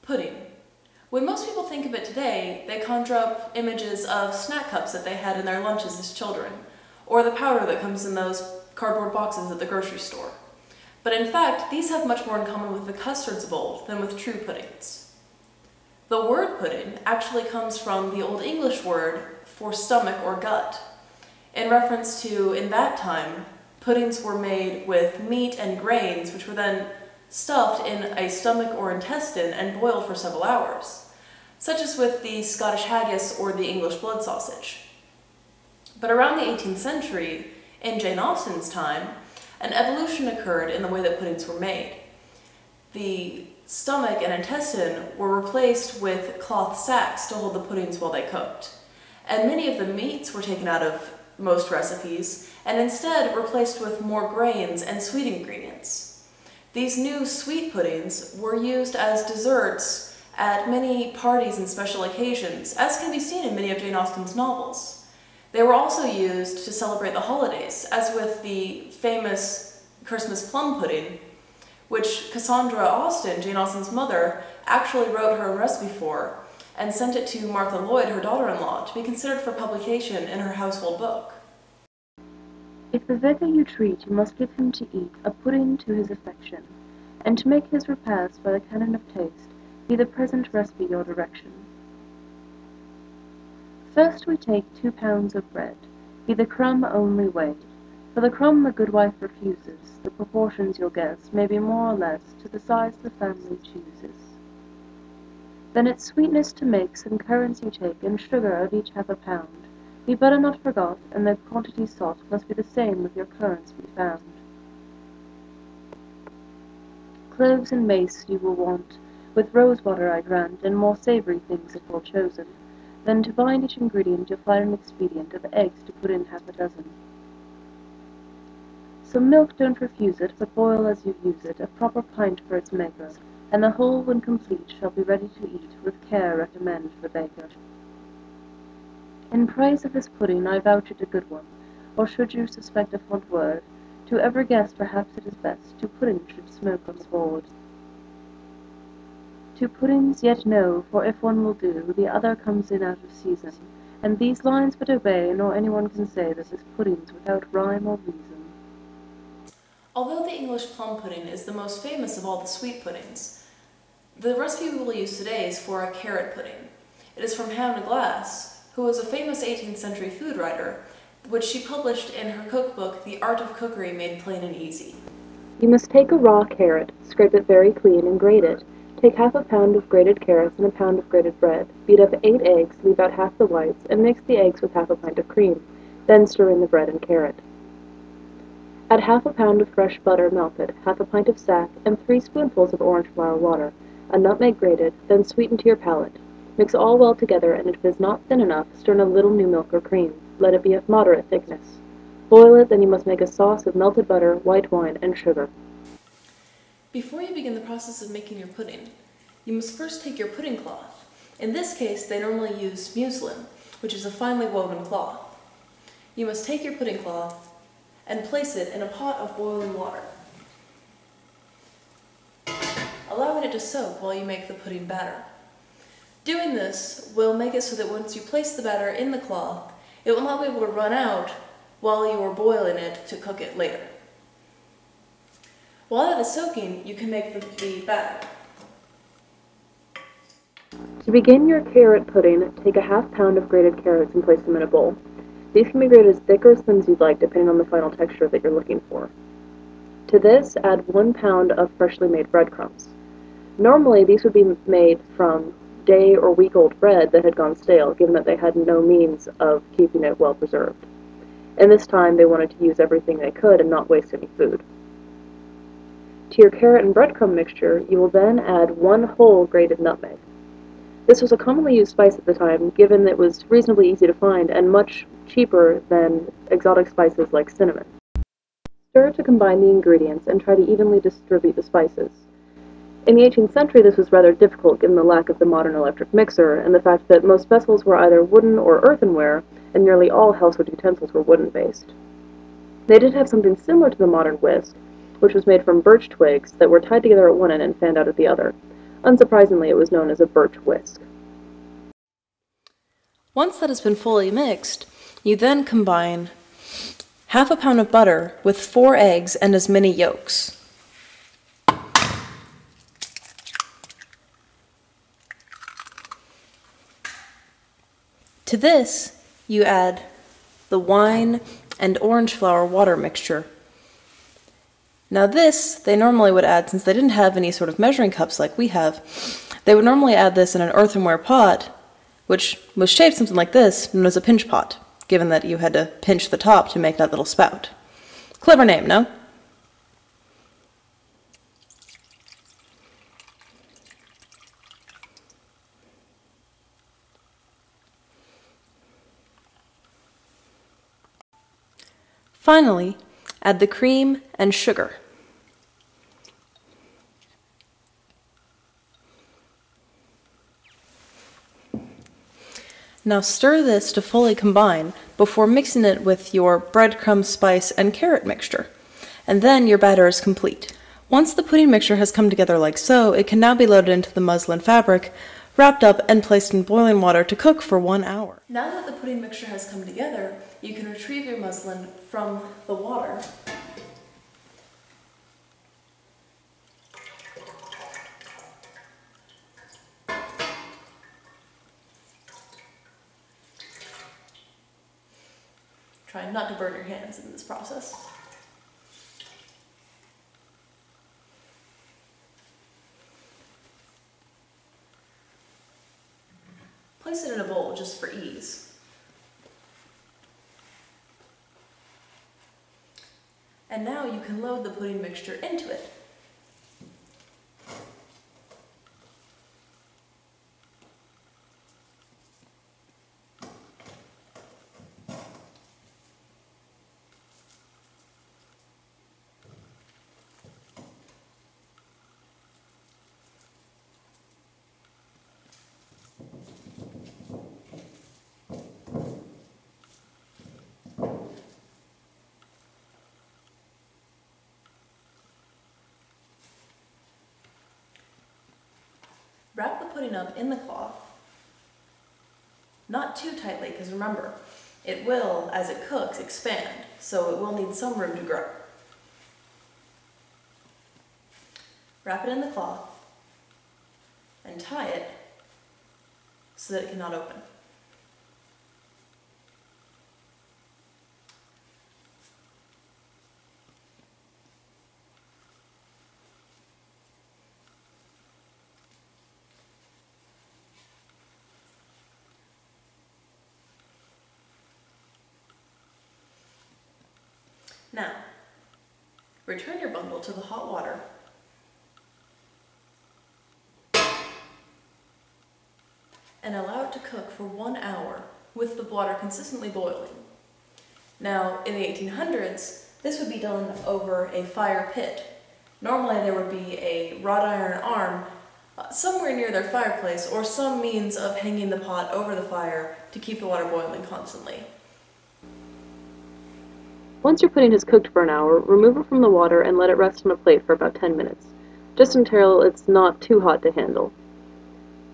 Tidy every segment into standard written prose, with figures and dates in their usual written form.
Pudding. When most people think of it today, they conjure up images of snack cups that they had in their lunches as children, or the powder that comes in those cardboard boxes at the grocery store. But in fact, these have much more in common with the custards of old than with true puddings. The word pudding actually comes from the Old English word for stomach or gut, in reference to, in that time, puddings were made with meat and grains, which were then stuffed in a stomach or intestine and boiled for several hours, such as with the Scottish haggis or the English blood sausage. But around the 18th century, in Jane Austen's time, an evolution occurred in the way that puddings were made. The stomach and intestine were replaced with cloth sacks to hold the puddings while they cooked, and many of the meats were taken out of most recipes and instead replaced with more grains and sweet ingredients. These new sweet puddings were used as desserts at many parties and special occasions, as can be seen in many of Jane Austen's novels. They were also used to celebrate the holidays, as with the famous Christmas plum pudding, which Cassandra Austen, Jane Austen's mother, actually wrote her own recipe for and sent it to Martha Lloyd, her daughter-in-law, to be considered for publication in her household book. If the beggar you treat, you must give him to eat a pudding to his affection, and to make his repast by the canon of taste, be the present recipe your direction. First we take 2 pounds of bread, be the crumb only weighed. For the crumb the good wife refuses, the proportions you'll guess may be more or less to the size the family chooses. Then its sweetness to make some currants you take, and sugar of each half a pound. Be butter not forgot, and the quantity sought must be the same with your currants be found. Cloves and mace you will want, with rose water I grant, and more savoury things if well chosen. Then to bind each ingredient you'll find an expedient of eggs to put in half a dozen. Some milk don't refuse it, but boil as you use it, a proper pint for its measure, and the whole when complete shall be ready to eat, with care recommend the baker. In praise of this pudding I vouch it a good one, or should you suspect a fond word, to every guest perhaps it is best, 2 puddings should smoke on the board. 2 puddings yet no, for if one will do, the other comes in out of season, and these lines but obey, nor anyone can say that this pudding's without rhyme or reason. Although the English plum pudding is the most famous of all the sweet puddings, the recipe we will use today is for a carrot pudding. It is from Hannah Glass, who was a famous 18th century food writer, which she published in her cookbook, The Art of Cookery Made Plain and Easy. You must take a raw carrot, scrape it very clean, and grate it. Take half a pound of grated carrots and a pound of grated bread. Beat up 8 eggs, leave out half the whites, and mix the eggs with half a pint of cream. Then stir in the bread and carrot. Add half a pound of fresh butter melted, half a pint of sack, and 3 spoonfuls of orange flower water, a nutmeg grated, then sweeten to your palate. Mix all well together, and if it is not thin enough, stir in a little new milk or cream. Let it be of moderate thickness. Boil it, then you must make a sauce of melted butter, white wine, and sugar. Before you begin the process of making your pudding, you must first take your pudding cloth. In this case, they normally use muslin, which is a finely woven cloth. You must take your pudding cloth and place it in a pot of boiling water, allowing it to soak while you make the pudding batter. Doing this will make it so that once you place the batter in the cloth, it will not be able to run out while you are boiling it to cook it later. While that is soaking, you can make the batter. To begin your carrot pudding, take a half pound of grated carrots and place them in a bowl. These can be grated as thick or as thin as you'd like, depending on the final texture that you're looking for. To this, add 1 pound of freshly made breadcrumbs. Normally, these would be made from day or week-old bread that had gone stale, given that they had no means of keeping it well preserved. In this time, they wanted to use everything they could and not waste any food. To your carrot and breadcrumb mixture, you will then add 1 whole grated nutmeg. This was a commonly used spice at the time, given that it was reasonably easy to find and much cheaper than exotic spices like cinnamon. Stir to combine the ingredients and try to evenly distribute the spices. In the 18th century, this was rather difficult given the lack of the modern electric mixer and the fact that most vessels were either wooden or earthenware, and nearly all household utensils were wooden-based. They did have something similar to the modern whisk, which was made from birch twigs that were tied together at one end and fanned out at the other. Unsurprisingly, it was known as a birch whisk. Once that has been fully mixed, you then combine half a pound of butter with 4 eggs and as many yolks. To this, you add the wine and orange flower water mixture. Now this, they normally would add, since they didn't have any sort of measuring cups like we have, they would normally add this in an earthenware pot, which was shaped something like this, known as a pinch pot, given that you had to pinch the top to make that little spout. Clever name, no? Finally, add the cream and sugar. Now stir this to fully combine before mixing it with your breadcrumb, spice, and carrot mixture, and then your batter is complete. Once the pudding mixture has come together like so, it can now be loaded into the muslin fabric, wrapped up and placed in boiling water to cook for 1 hour. Now that the pudding mixture has come together, you can retrieve your muslin from the water Try not to burn your hands in this process. Place it in a bowl just for ease. And now you can load the pudding mixture into it. Wrap the pudding up in the cloth, not too tightly, because remember, it will, as it cooks, expand, so it will need some room to grow. Wrap it in the cloth and tie it so that it cannot open. Now, return your bundle to the hot water and allow it to cook for 1 hour with the water consistently boiling. Now, in the 1800s, this would be done over a fire pit. Normally there would be a wrought iron arm somewhere near their fireplace or some means of hanging the pot over the fire to keep the water boiling constantly. Once your pudding has cooked for an hour, remove it from the water and let it rest on a plate for about 10 minutes, just until it's not too hot to handle.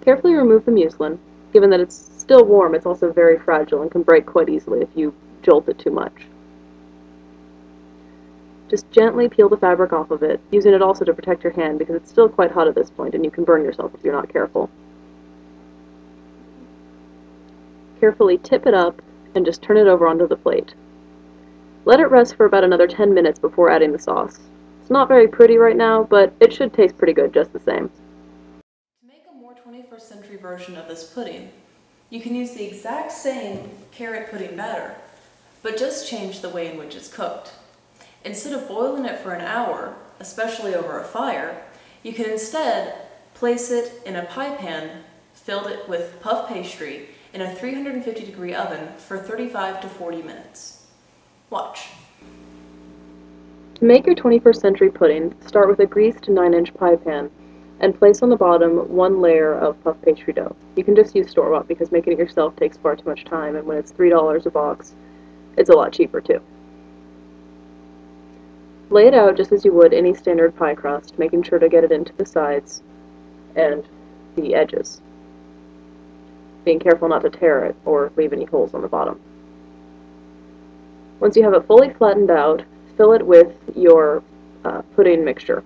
Carefully remove the muslin. Given that it's still warm, it's also very fragile and can break quite easily if you jolt it too much. Just gently peel the fabric off of it, using it also to protect your hand because it's still quite hot at this point and you can burn yourself if you're not careful. Carefully tip it up and just turn it over onto the plate. Let it rest for about another 10 minutes before adding the sauce. It's not very pretty right now, but it should taste pretty good just the same. To make a more 21st century version of this pudding, you can use the exact same carrot pudding batter, but just change the way in which it's cooked. Instead of boiling it for an hour, especially over a fire, you can instead place it in a pie pan, filled it with puff pastry in a 350-degree oven for 35 to 40 minutes. Watch. To make your 21st century pudding, start with a greased 9-inch pie pan and place on the bottom 1 layer of puff pastry dough. You can just use store-bought because making it yourself takes far too much time, and when it's $3 a box, it's a lot cheaper too. Lay it out just as you would any standard pie crust, making sure to get it into the sides, and the edges, being careful not to tear it or leave any holes on the bottom. Once you have it fully flattened out, fill it with your pudding mixture,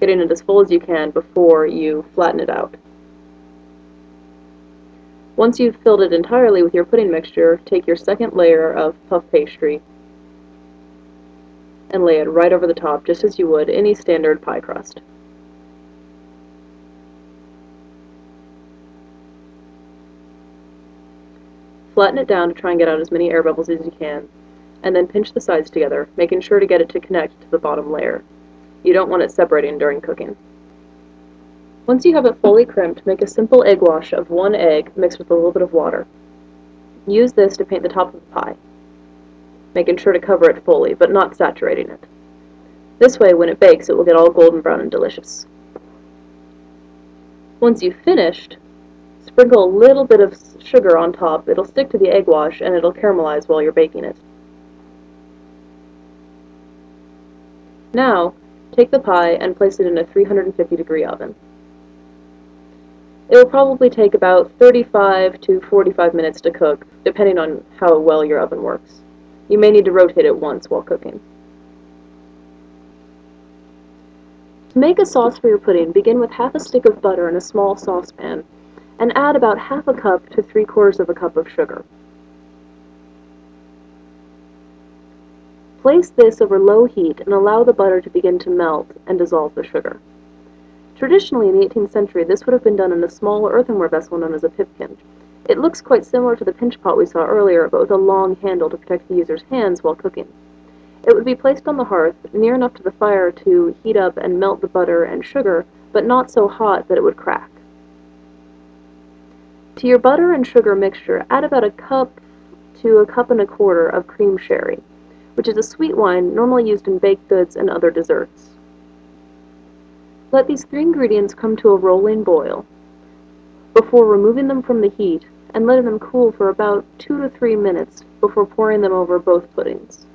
getting it as full as you can before you flatten it out. Once you've filled it entirely with your pudding mixture, take your second layer of puff pastry and lay it right over the top, just as you would any standard pie crust. Flatten it down to try and get out as many air bubbles as you can, and then pinch the sides together, making sure to get it to connect to the bottom layer. You don't want it separating during cooking. Once you have it fully crimped, make a simple egg wash of 1 egg mixed with a little bit of water. Use this to paint the top of the pie, making sure to cover it fully, but not saturating it. This way, when it bakes, it will get all golden brown and delicious. Once you've finished, sprinkle a little bit of sugar on top. It'll stick to the egg wash and it'll caramelize while you're baking it. Now, take the pie and place it in a 350-degree oven. It will probably take about 35 to 45 minutes to cook, depending on how well your oven works. You may need to rotate it once while cooking. To make a sauce for your pudding, begin with half a stick of butter in a small saucepan and add about half a cup to 3/4 of a cup of sugar. Place this over low heat and allow the butter to begin to melt and dissolve the sugar. Traditionally, in the 18th century, this would have been done in a small earthenware vessel known as a pipkin. It looks quite similar to the pinch pot we saw earlier, but with a long handle to protect the user's hands while cooking. It would be placed on the hearth, near enough to the fire to heat up and melt the butter and sugar, but not so hot that it would crack. To your butter and sugar mixture, add about a cup to a cup and a quarter of cream sherry, which is a sweet wine normally used in baked goods and other desserts. Let these 3 ingredients come to a rolling boil before removing them from the heat and letting them cool for about 2 to 3 minutes before pouring them over both puddings.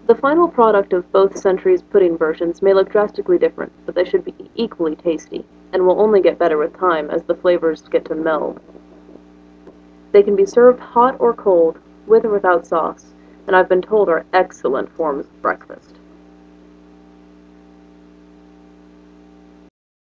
The final product of both centuries' pudding versions may look drastically different, but they should be equally tasty, and will only get better with time as the flavors get to meld. They can be served hot or cold, with or without sauce, and I've been told are excellent forms of breakfast.